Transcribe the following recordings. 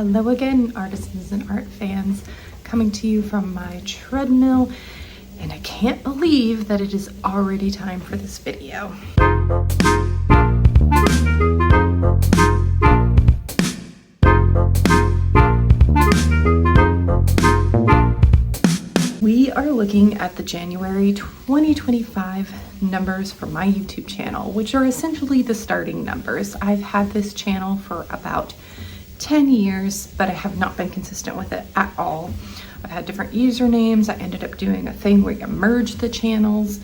Hello again, artisans and art fans, coming to you from my treadmill, and I can't believe that it is already time for this video. We are looking at the January 2025 numbers for my YouTube channel, which are essentially the starting numbers. I've had this channel for about 10 years, but I have not been consistent with it at all. I've had different usernames. I ended up doing a thing where you merge the channels,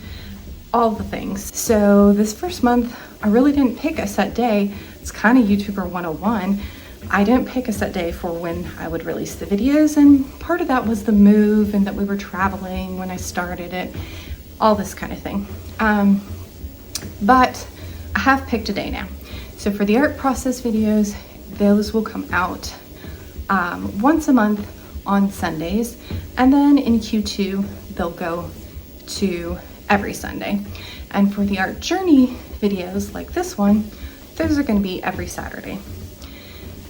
all the things. So this first month, I really didn't pick a set day. It's kind of YouTuber 101. I didn't pick a set day for when I would release the videos, and part of that was the move and that we were traveling when I started it, all this kind of thing. But I have picked a day now. So for the art process videos, those will come out once a month on Sundays, and then in Q2 they'll go to every Sunday. And for the art journey videos like this one, those are going to be every Saturday.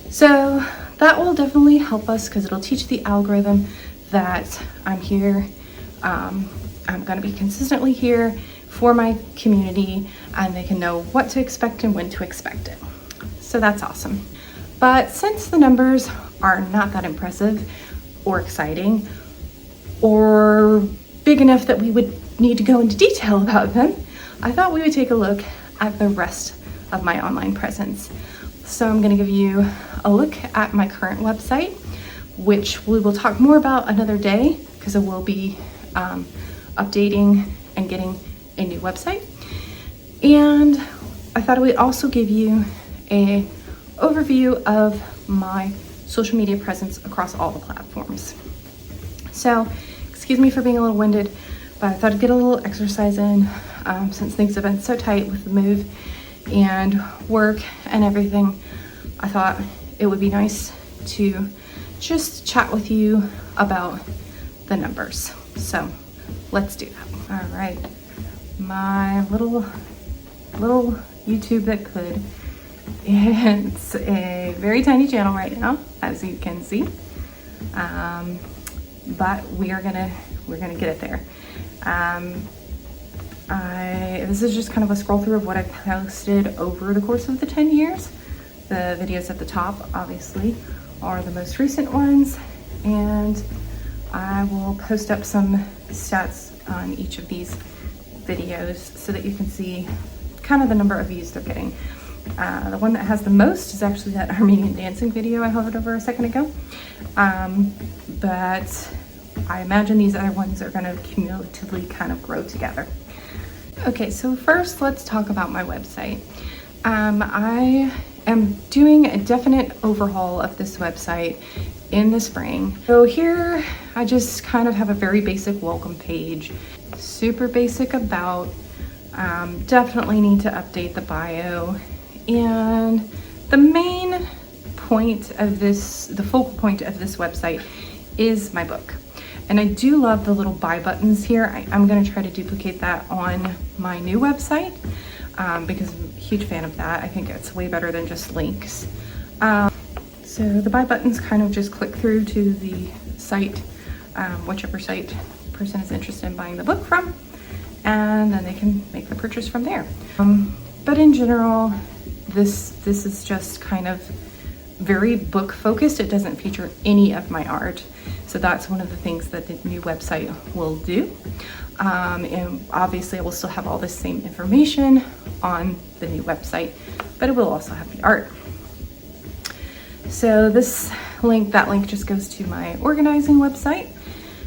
So that will definitely help us because it'll teach the algorithm that I'm here. I'm going to be consistently here for my community, and they can know what to expect and when to expect it. So that's awesome. But since the numbers are not that impressive or exciting or big enough that we would need to go into detail about them, I thought we would take a look at the rest of my online presence. So I'm going to give you a look at my current website, which we will talk more about another day because I will be updating and getting a new website. And I thought I would also give you a overview of my social media presence across all the platforms. So excuse me for being a little winded, but I thought I'd get a little exercise in since things have been so tight with the move and work and everything. I thought it would be nice to just chat with you about the numbers. So let's do that. All right, my little YouTube that could. It's a very tiny channel right now, as you can see, but we're gonna get it there. This is just kind of a scroll through of what I've posted over the course of the 10 years. The videos at the top, obviously, are the most recent ones, and I will post up some stats on each of these videos so that you can see kind of the number of views they're getting. The one that has the most is actually that Armenian dancing video I hovered over a second ago. But I imagine these other ones are going to cumulatively kind of grow together. Okay, so first let's talk about my website. I am doing a definite overhaul of this website in the spring. So here I just kind of have a very basic welcome page, super basic about, definitely need to update the bio. And the main point of this, the focal point of this website is my book. And I do love the little buy buttons here. I'm going to try to duplicate that on my new website because I'm a huge fan of that. I think it's way better than just links. So the buy buttons kind of just click through to the site, whichever site the person is interested in buying the book from, and then they can make the purchase from there. But in general, this is just kind of very book focused. It doesn't feature any of my art. So that's one of the things that the new website will do. And obviously I will still have all the same information on the new website, but it will also have the art. So this link, that link just goes to my organizing website.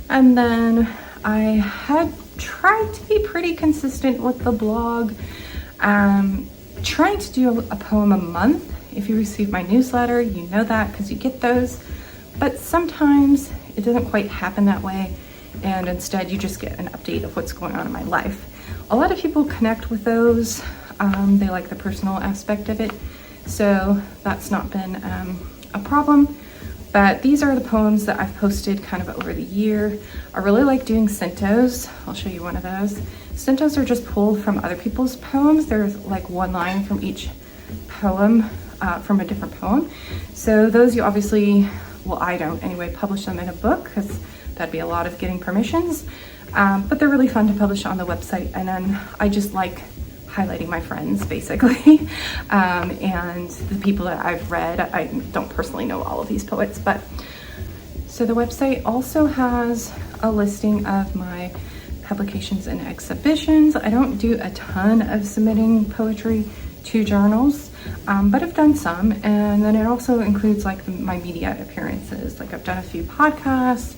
And then I had tried to be pretty consistent with the blog. Trying to do a poem a month. If you receive my newsletter, you know that because you get those. But sometimes it doesn't quite happen that way, and instead you just get an update of what's going on in my life. A lot of people connect with those. They like the personal aspect of it, so that's not been a problem. But these are the poems that I've posted kind of over the year. I really like doing centos. I'll show you one of those. Centos are just pulled from other people's poems. There's like one line from each poem from a different poem. So those you obviously, well, I don't anyway, publish them in a book because that'd be a lot of getting permissions. But they're really fun to publish on the website. And then I just like highlighting my friends basically, and the people that I've read. I don't personally know all of these poets, but so the website also has a listing of my publications and exhibitions. I don't do a ton of submitting poetry to journals, but I've done some. And then it also includes like my media appearances. Like I've done a few podcasts,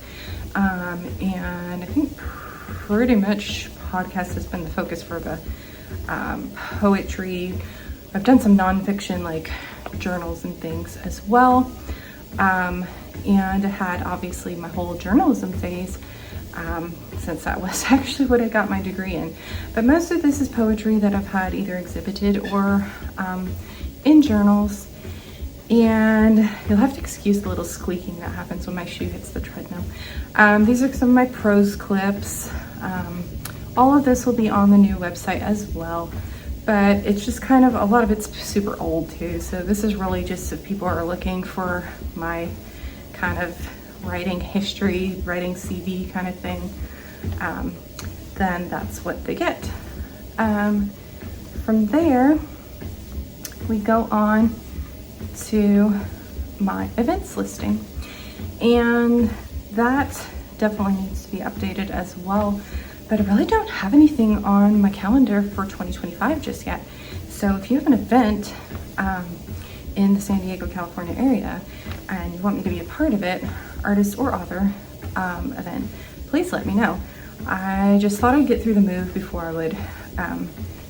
and I think pretty much podcast has been the focus for the poetry. I've done some nonfiction like journals and things as well. And I had obviously my whole journalism phase, since that was actually what I got my degree in. But most of this is poetry that I've had either exhibited or in journals. And you'll have to excuse the little squeaking that happens when my shoe hits the treadmill. These are some of my prose clips. All of this will be on the new website as well. But it's just kind of, a lot of it's super old too. So this is really just if people are looking for my kind of writing history, writing CV kind of thing, then that's what they get. From there, we go on to my events listing, and that definitely needs to be updated as well. But I really don't have anything on my calendar for 2025 just yet. So if you have an event in the San Diego, California area, and you want me to be a part of it, artist or author event, please let me know. I just thought I'd get through the move before I would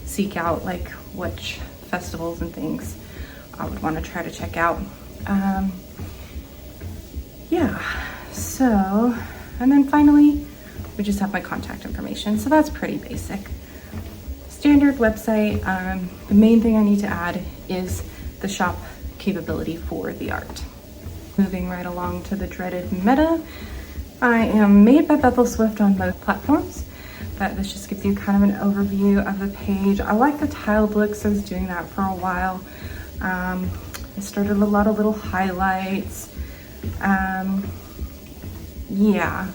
seek out like which festivals and things I would want to try to check out. Yeah, so, and then finally, we just have my contact information. So that's pretty basic. Standard website. The main thing I need to add is the shop capability for the art. Moving right along to the dreaded meta. I am made by Bethel Swift on both platforms, but this just gives you kind of an overview of the page. I like the tiled look, so I was doing that for a while. I started a lot of little highlights. Yeah,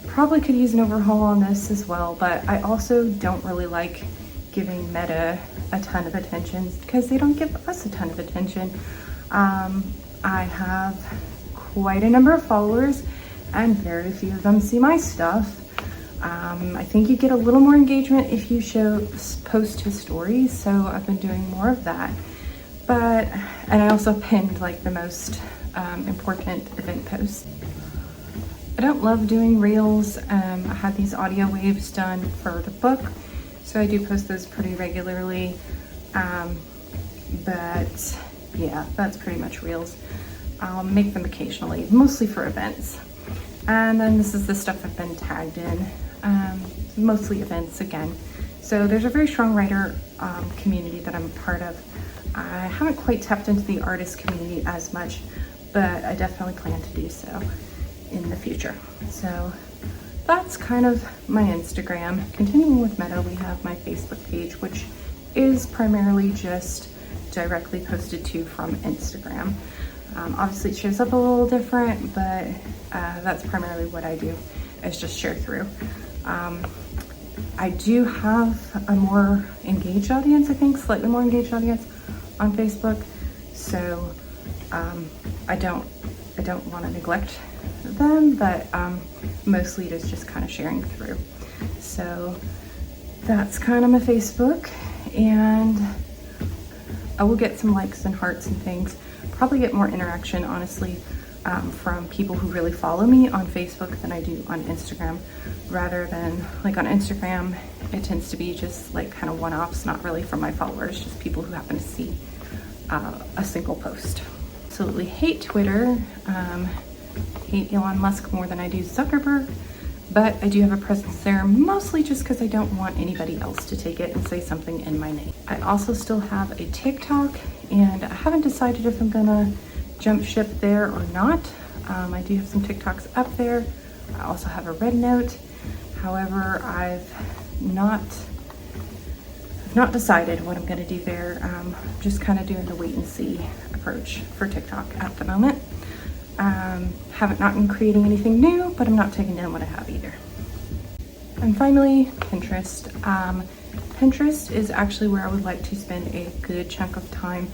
probably could use an overhaul on this as well, but I also don't really like giving Meta a ton of attention because they don't give us a ton of attention. I have quite a number of followers and very few of them see my stuff. I think you get a little more engagement if you post to stories, so I've been doing more of that. And I also pinned like the most important event posts. I don't love doing reels. I had these audio waves done for the book, so I do post those pretty regularly. But yeah, that's pretty much reels. I'll make them occasionally, mostly for events. And then this is the stuff I've been tagged in, mostly events again. So there's a very strong writer community that I'm a part of. I haven't quite tapped into the artist community as much, but I definitely plan to do so in the future. So that's kind of my Instagram. Continuing with Meta, we have my Facebook page, which is primarily just directly posted to from Instagram. Obviously it shows up a little different, but that's primarily what I do, is just share through. I do have a more engaged audience, I think, slightly more engaged audience on Facebook. So I don't want to neglect them, but mostly it is just kind of sharing through. So that's kind of my Facebook, and I will get some likes and hearts and things. Probably get more interaction, honestly, from people who really follow me on Facebook than I do on Instagram. Rather than, like on Instagram, it tends to be just like kind of one-offs, not really from my followers, just people who happen to see a single post. Absolutely hate Twitter, hate Elon Musk more than I do Zuckerberg, but I do have a presence there, mostly just because I don't want anybody else to take it and say something in my name. I also still have a TikTok, and I haven't decided if I'm gonna jump ship there or not. I do have some TikToks up there. I also have a Red Note. However, I've I've not decided what I'm going to do there. Just kind of doing the wait and see approach for TikTok at the moment. Haven't not been creating anything new, but I'm not taking down what I have either. And finally, Pinterest. Pinterest is actually where I would like to spend a good chunk of time.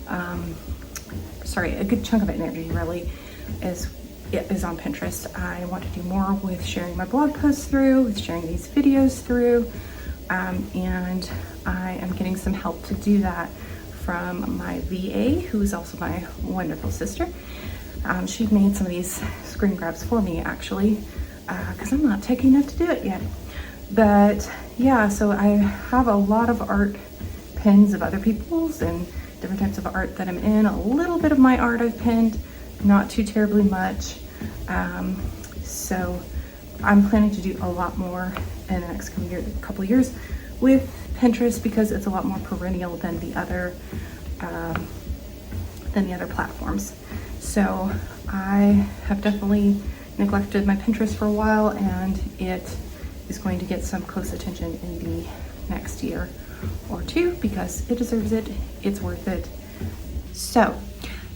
A good chunk of energy really is on Pinterest. I want to do more with sharing my blog posts through, with sharing these videos through, and I am getting some help to do that from my VA, who is also my wonderful sister. She made some of these screen grabs for me actually, because I'm not techy enough to do it yet. But yeah, so I have a lot of art pins of other people's and different types of art that I'm in. A little bit of my art I've pinned, not too terribly much. So I'm planning to do a lot more in the next couple years with Pinterest, because it's a lot more perennial than the other platforms. So I have definitely neglected my Pinterest for a while, and it is going to get some close attention in the next year or two, because it deserves it. It's worth it. So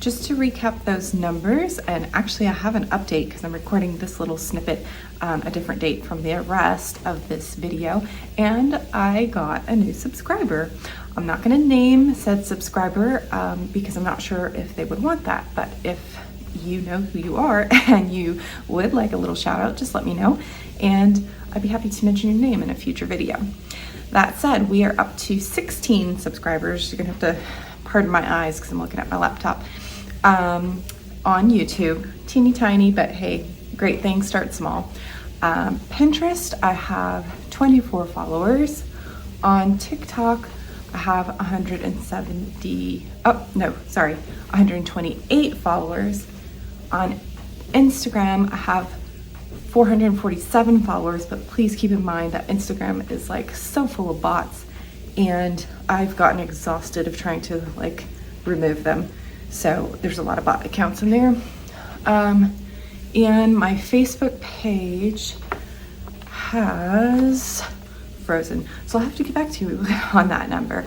just to recap those numbers, and actually I have an update because I'm recording this little snippet a different date from the rest of this video, and I got a new subscriber. I'm not going to name said subscriber because I'm not sure if they would want that, but if you know who you are and you would like a little shout out, just let me know, and I'd be happy to mention your name in a future video. That said, we are up to 16 subscribers. You're gonna have to pardon my eyes because I'm looking at my laptop. On YouTube, teeny tiny, but hey, great thing, start small. Pinterest, I have 24 followers. On TikTok, I have 128 followers. On Instagram, I have 447 followers, but please keep in mind that Instagram is like so full of bots, and I've gotten exhausted of trying to like remove them. So there's a lot of bot accounts in there. And my Facebook page has frozen, so I'll have to get back to you on that number.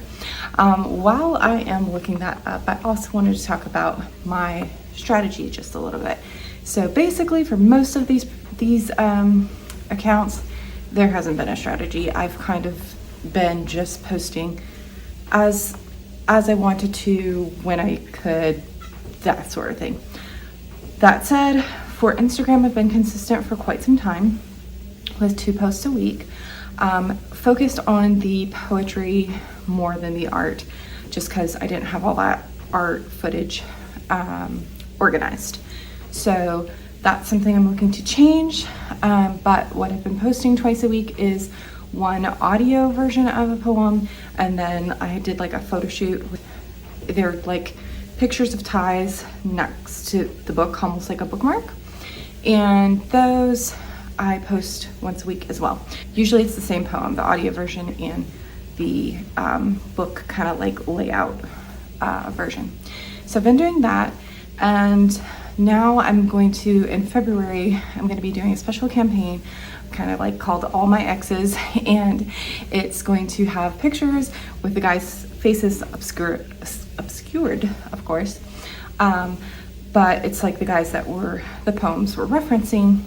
While I am looking that up, I also wanted to talk about my strategy just a little bit. So basically, for most of these accounts, there hasn't been a strategy. I've kind of been just posting as I wanted to, when I could, that sort of thing. That said, for Instagram, I've been consistent for quite some time with 2 posts a week, focused on the poetry more than the art, just because I didn't have all that art footage organized. So that's something I'm looking to change, but what I've been posting twice a week is one audio version of a poem, and then I did like a photo shoot with, they're like pictures of ties next to the book, almost like a bookmark, and those I post once a week as well. Usually it's the same poem, the audio version and the book kind of like layout version. So I've been doing that, and now I'm going to, in February, I'm going to be doing a special campaign kind of like called All My Exes, and it's going to have pictures with the guys' faces obscured, of course, but it's like the guys that the poems were referencing,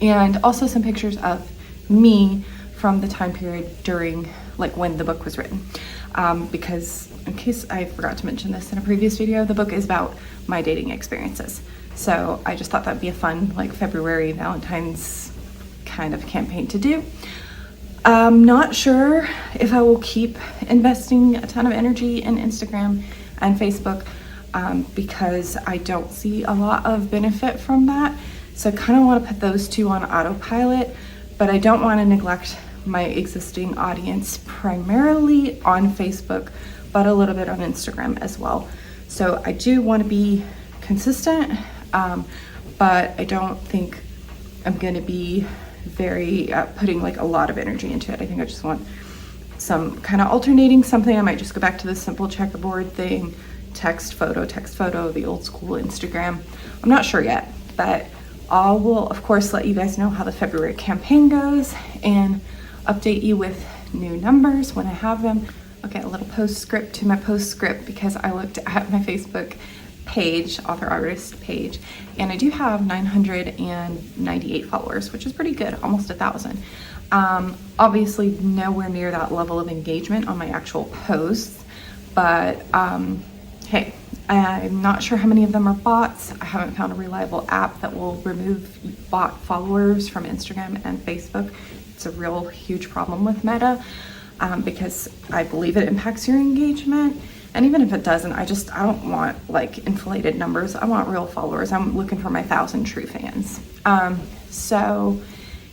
and also some pictures of me from the time period during like when the book was written, because in case I forgot to mention this in a previous video, the book is about my dating experiences. So I just thought that'd be a fun like February Valentine's kind of campaign to do. I'm not sure if I will keep investing a ton of energy in Instagram and Facebook, because I don't see a lot of benefit from that. So I kind of want to put those 2 on autopilot, but I don't want to neglect my existing audience, primarily on Facebook, but a little bit on Instagram as well. So I do want to be consistent, but I don't think I'm going to be very putting like a lot of energy into it. I think I just want some kind of alternating something. I might just go back to the simple checkerboard thing, text photo, the old school Instagram. I'm not sure yet, but I will of course let you guys know how the February campaign goes and update you with new numbers when I have them. Okay, a little postscript to my postscript, because I looked at my Facebook page, author artist page, and I do have 998 followers, which is pretty good, almost 1,000. Obviously nowhere near that level of engagement on my actual posts, but hey, I'm not sure how many of them are bots. I haven't found a reliable app that will remove bot followers from Instagram and Facebook. It's a real huge problem with Meta, because I believe it impacts your engagement. And even if it doesn't, I don't want like inflated numbers. I want real followers. I'm looking for my 1,000 true fans. So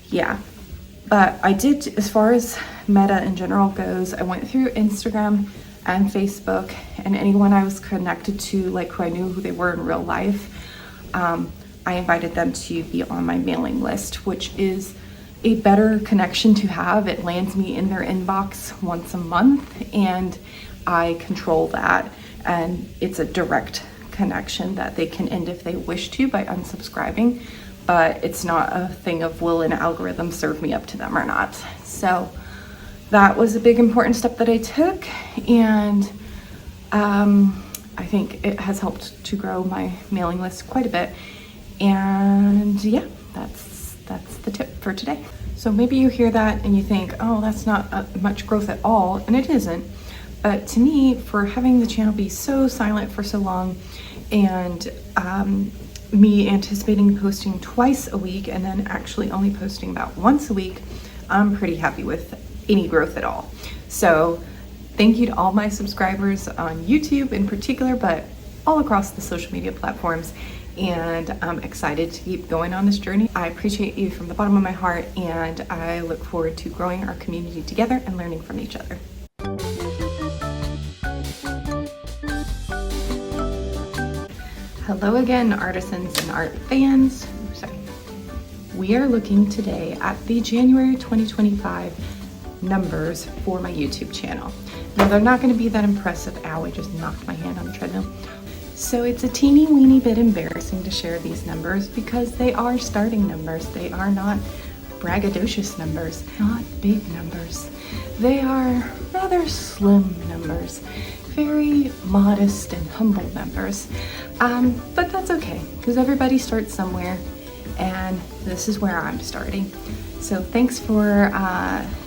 yeah, but I did, as far as Meta in general goes, I went through Instagram and Facebook, and anyone I was connected to, like who I knew who they were in real life, I invited them to be on my mailing list, which is a better connection to have. It lands me in their inbox once a month, and I control that, and it's a direct connection that they can end if they wish to by unsubscribing, but it's not a thing of will an algorithm serve me up to them or not. So that was a big important step that I took, and I think it has helped to grow my mailing list quite a bit. And yeah, that's the tip for today. So maybe you hear that and you think, oh, that's not much growth at all, and it isn't. But to me, for having the channel be so silent for so long, and me anticipating posting twice a week and then actually only posting about once a week, I'm pretty happy with any growth at all. So thank you to all my subscribers on YouTube in particular, but all across the social media platforms. And I'm excited to keep going on this journey. I appreciate you from the bottom of my heart, and I look forward to growing our community together and learning from each other. Hello again, artisans and art fans. Sorry. We are looking today at the January 2025 numbers for my YouTube channel. Now, they're not going to be that impressive. Ow, I just knocked my hand on the treadmill. So it's a teeny weeny bit embarrassing to share these numbers, because they are starting numbers. They are not braggadocious numbers, not big numbers. They are rather slim numbers, very modest and humble numbers. But that's okay, because everybody starts somewhere, and this is where I'm starting. So thanks for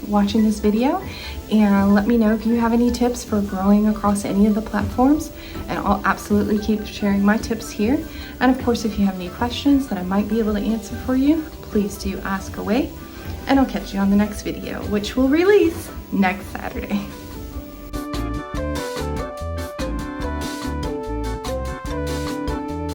watching this video, and let me know if you have any tips for growing across any of the platforms, and I'll absolutely keep sharing my tips here. And of course, if you have any questions that I might be able to answer for you, please do ask away, and I'll catch you on the next video, which will release next Saturday.